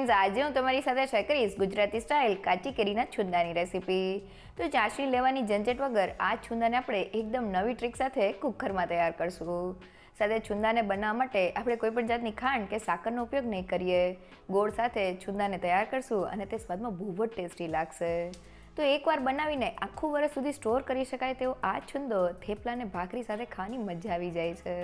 Friends, આજે હું તમારી સાથે શેર કરીશ ગુજરાતી સ્ટાઇલ કાચી કેરીના છુંદાની રેસીપી. તો ચાસણી લેવાની ઝંઝટ વગર આ છુંદાને આપણે એકદમ નવી ટ્રીક સાથે કુકરમાં તૈયાર કરશું. સાથે છુંદાને બનાવવા માટે આપણે કોઈ પણ જાતની ખાંડ કે સાકરનો ઉપયોગ નહીં કરીએ. ગોળ સાથે છુંદાને તૈયાર કરશું અને તે સ્વાદમાં બહુ જ ટેસ્ટી લાગશે. તો એકવાર બનાવીને આખું વર્ષ સુધી સ્ટોર કરી શકાય તેવો આ છુંદો થેપલાને ભાખરી સાથે ખાવાની મજા આવી જાય છે.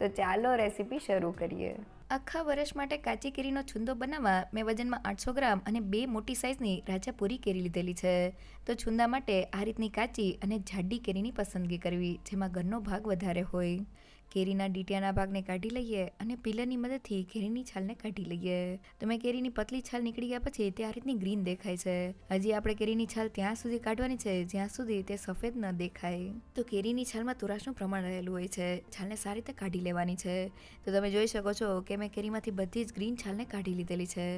તો ચાલો રેસીપી શરૂ કરીએ. આખા વર્ષ માટે કાચી કેરીનો છુંદો બનાવવા મેં વજનમાં 800 ગ્રામ અને 2 મોટી સાઇઝની રાજાપુરી કેરી લીધેલી છે. તો છુંદા માટે આ રીતની કાચી અને જાડી કેરીની પસંદગી કરવી, જેમાં ઘરનો ભાગ વધારે હોય. કેરીના ડીટીયાના ભાગને કાઢી લઈએ અને પીલરની મદદથી કેરીની છાલને કાઢી લઈએ. તો મેં કેરીની પતલી છાલ નીકળી ગયા પછી તે આ રીતની ગ્રીન દેખાય છે. હજી આપણે કેરીની છાલ ત્યાં સુધી કાઢવાની છે જ્યાં સુધી તે સફેદ ન દેખાય. તો કેરીની છાલમાં તુરાશનું પ્રમાણ રહેલું હોય છે. છાલને સારી રીતે કાઢી લેવાની છે. તો તમે જોઈ શકો છો કે મેં કેરીમાંથી બધી જ ગ્રીન છાલને કાઢી લીધેલી છે.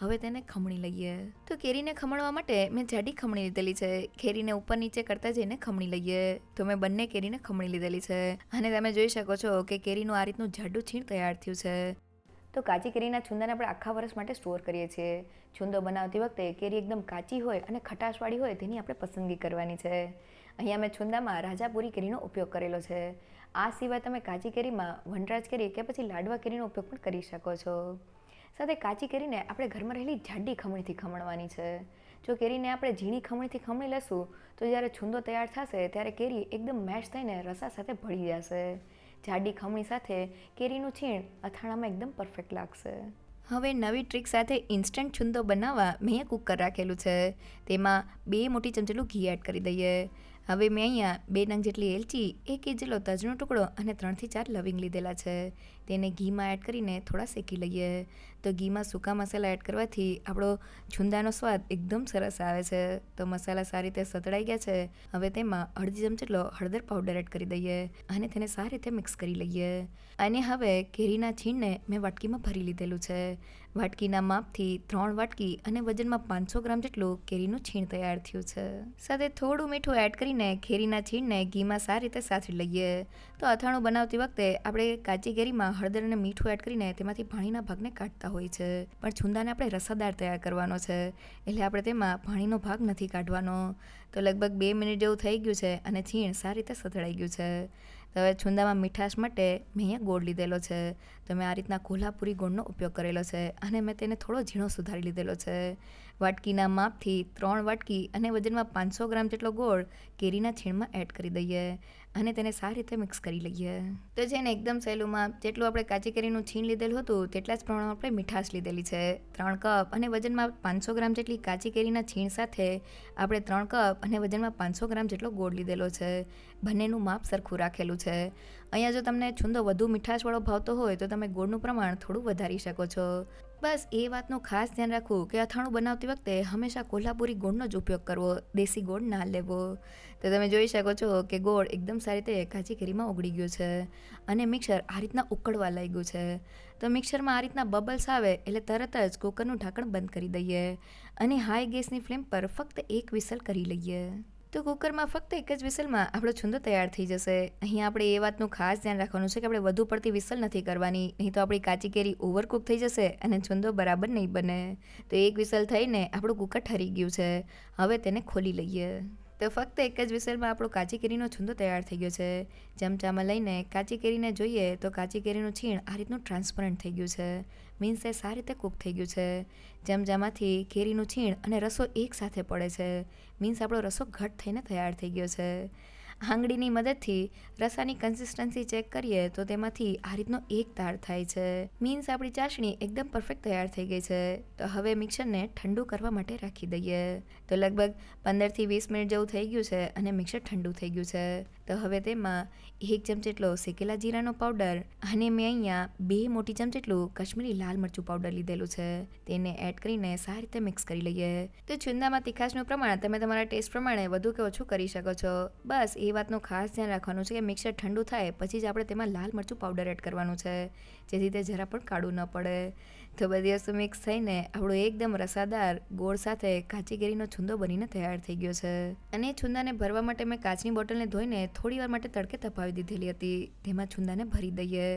હવે તેને ખમણી લઈએ. તો કેરીને ખમણવા માટે મેં જાડી ખમણી લીધેલી છે. કેરીને ઉપર નીચે કરતા જઈને ખમણી લઈએ. તો મેં બંને કેરીને ખમણી લીધેલી છે અને તમે જોઈ શકો છો કે કેરીનું આ રીતનું જાડું છીણ તૈયાર થયું છે. તો કાચી કેરીના છુંદાને આપણે આખા વર્ષ માટે સ્ટોર કરીએ છીએ. છુંદો બનાવતી વખતે કેરી એકદમ કાચી હોય અને ખટાશવાળી હોય તેની આપણે પસંદગી કરવાની છે. અહીંયા મેં છુંદામાં રાજાપુરી કેરીનો ઉપયોગ કરેલો છે. આ સિવાય તમે કાચી કેરીમાં વનરાજ કેરી કે પછી લાડવા કેરીનો ઉપયોગ પણ કરી શકો છો. સાથે કાચી કેરીને આપણે ઘરમાં રહેલી જાડી ખમણીથી ખમણવાની છે. જો કેરીને આપણે ઝીણી ખમણીથી ખમણી લેશું તો જ્યારે છુંદો તૈયાર થશે ત્યારે કેરી એકદમ મેશ થઈને રસા સાથે ભળી જશે. જાડી ખમણી સાથે કેરીનું છીણ અથાણામાં એકદમ પરફેક્ટ લાગશે. હવે નવી ટ્રીક સાથે ઇન્સ્ટન્ટ છુંદો બનાવવા મેં અહીંયા કુકર રાખેલું છે. તેમાં 2 મોટી ચમચીનું ઘી એડ કરી દઈએ. હવે મેં અહીંયા 2 નંગ જેટલી એલચી, 1 ઇંચ જેટલો તજનો ટુકડો અને 3 થી 4 લવિંગ લીધેલા છે. તેને ઘીમાં એડ કરીને થોડા શેકી લઈએ. તો ઘીમાં સૂકા મસાલા એડ કરવાથી આપણો છુંદાનો સ્વાદ એકદમ સરસ આવે છે. તો મસાલા સારી રીતે સતળાઈ ગયા છે. હવે તેમાં અડધી ચમચી જેટલો હળદર પાવડર એડ કરી દઈએ અને તેને સારી રીતે મિક્સ કરી લઈએ. અને હવે કેરીના છીણને મેં વાટકીમાં ભરી લીધેલું છે. વાટકીના માપથી 3 વાટકી અને વજનમાં 500 ગ્રામ જેટલું કેરીનું છીણ તૈયાર થયું છે. સાથે થોડું મીઠું એડ કરીને કેરીના છીણને ઘીમાં સારી રીતે સાતળી લઈએ. તો અથાણું બનાવતી વખતે આપણે કાચી કેરીમાં હળદર અને મીઠું એડ કરીને તેમાંથી પાણીના ભાગને કાઢતા હોય છે. પણ છુંદાને આપણે રસાદાર તૈયાર કરવાનો છે, એટલે આપણે તેમાં પાણીનો ભાગ નથી કાઢવાનો. તો લગભગ 2 મિનિટ જેવું થઈ ગયું છે અને છીણ સારી રીતે સતળાઈ ગયું છે. તો હવે છુંદામાં મીઠાશ માટે મેં અહીંયા ગોળ લીધેલો છે. તો મેં આ રીતના કોલ્હાપુરી ગોળનો ઉપયોગ કરેલો છે અને મેં તેને થોડો ઝીણો સુધારી લીધેલો છે. વાટકીના માપથી 3 વાટકી અને વજનમાં 500 ગ્રામ જેટલો ગોળ કેરીના છીણમાં એડ કરી દઈએ અને તેને સારી રીતે મિક્સ કરી લઈએ. તો છે ને એકદમ સહેલુંમાં જેટલું આપણે કાચી કેરીનું છીણ લીધેલું હતું તેટલા જ પ્રમાણમાં આપણે મીઠાશ લીધેલી છે. 3 કપ અને વજનમાં 500 ગ્રામ જેટલી કાચી કેરીના છીણ સાથે આપણે 3 કપ અને વજનમાં 500 ગ્રામ જેટલો ગોળ લીધેલો છે. બંનેનું માપ સરખું રાખેલું છે. અહીંયા જો તમને છુંદો વધુ મીઠાશવાળો ભાવતો હોય તો તમે ગોળનું પ્રમાણ થોડું વધારી શકો છો. બસ એ વાતનું ખાસ ધ્યાન રાખવું કે અથાણું બનાવતી વખતે હંમેશા કોલ્હાપુરી ગોળનો જ ઉપયોગ કરવો, દેશી ગોળ ના લેવો. તો તમે જોઈ શકો છો કે ગોળ એકદમ સારી રીતે કાચી કેરીમાં ઓગળી ગયું છે અને મિક્સર આ રીતના ઉકળવા લાગ્યું છે. તો મિક્સરમાં આ રીતના બબલ્સ આવે એટલે તરત જ કુકરનું ઢાંકણ બંધ કરી દઈએ અને હાઈ ગેસની ફ્લેમ પર ફક્ત 1 વિસલ કરી લઈએ. તો કુકરમાં ફક્ત 1 જ વિસલમાં આપણો છુંદો તૈયાર થઈ જશે. અહીંયા આપણે એ વાતનું ખાસ ધ્યાન રાખવાનું છે કે આપણે વધુ પડતી વિસલ નથી કરવાની, નહીં તો આપણી કાચી કેરી ઓવરકુક થઈ જશે અને છુંદો બરાબર નહીં બને. તો 1 વિસલ થઈને આપણું કુકર ઠરી ગયું છે. હવે તેને ખોલી લઈએ. તો ફક્ત 1 જ વિસલમાં આપણો કાચી કેરીનો છુંદો તૈયાર થઈ ગયો છે. ચમચામાં લઈને કાચી કેરીને જોઈએ તો કાચી કેરીનું છીણ આ રીતનું ટ્રાન્સપરન્ટ થઈ ગયું છે. મીન્સ એ સારી રીતે કૂક થઈ ગયું છે. ચમચામાંથી કેરીનું છીણ અને રસો એક સાથે પડે છે. મીન્સ આપણો રસો ઘટ થઈને તૈયાર થઈ ગયો છે. આંગળીની મદદથી રસાની કન્સિસ્ટન્સી ચેક કરીએ તો તેમાંથી આ રીતનો એક તાર થાય છે. મીન્સ આપણી ચાસણી એકદમ પરફેક્ટ તૈયાર થઈ ગઈ છે. તો હવે મિક્સરને ઠંડુ કરવા માટે રાખી દઈએ. તો લગભગ 15 થી 20 મિનિટ જેવું થઈ ગયું છે અને મિક્સર ઠંડુ થઈ ગયું છે. તો હવે તેમાં 1 ચમચી જેટલો શેકેલા જીરાનો પાવડર અને મેં અહીંયા 2 મોટી ચમચી જેટલું કાશ્મીરી લાલ મરચું પાવડર લીધેલું છે. તેને એડ કરીને સારી રીતે મિક્સ કરી લઈએ. તો છુંદામાં તીખાશનું પ્રમાણ તમે તમારા ટેસ્ટ પ્રમાણે વધુ કે ઓછું કરી શકો છો. બસ એ એ વાતનું ખાસ ધ્યાન રાખવાનું છે કે મિક્સર ઠંડુ થાય પછી જ આપણે તેમાં લાલ મરચું પાવડર એડ કરવાનું છે, જેથી તે જરા પણ કાળું ન પડે. તો બધી વસ્તુ મિક્સ થઈને આપણો એકદમ રસાદાર ગોળ સાથે કાચી કેરીનો છુંદો બનીને તૈયાર થઈ ગયો છે. અને એ છુંદાને ભરવા માટે મેં કાચની બોટલને ધોઈને થોડી વાર માટે તડકે તપાવી દીધેલી હતી. તેમાં છુંદાને ભરી દઈએ.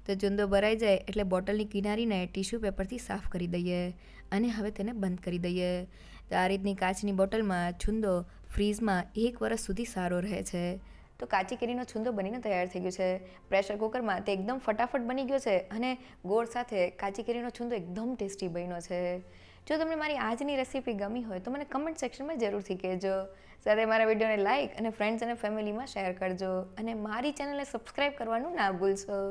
તો છુંદો ભરાઈ જાય એટલે બોટલની કિનારીને ટીશ્યુ પેપરથી સાફ કરી દઈએ અને હવે તેને બંધ કરી દઈએ. તો આ રીતની કાચની બોટલમાં છુંદો ફ્રીઝમાં 1 વર્ષ સુધી સારો રહે છે. તો કાચી કેરીનો છુંદો બનીને તૈયાર થઈ ગયો છે. પ્રેશર કુકરમાં તે એકદમ ફટાફટ બની ગયો છે અને ગોળ સાથે કાચી કેરીનો છુંદો એકદમ ટેસ્ટી બન્યો છે. જો તમને મારી આજની રેસીપી ગમી હોય તો મને કમેન્ટ સેક્શનમાં જરૂરથી કહેજો. સાથે મારા વિડીયોને લાઇક અને ફ્રેન્ડ્સ અને ફેમિલીમાં શેર કરજો અને મારી ચેનલને સબસ્ક્રાઈબ કરવાનું ના ભૂલશો.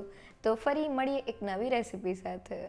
તો ફરી મળીએ એક નવી રેસીપી સાથે.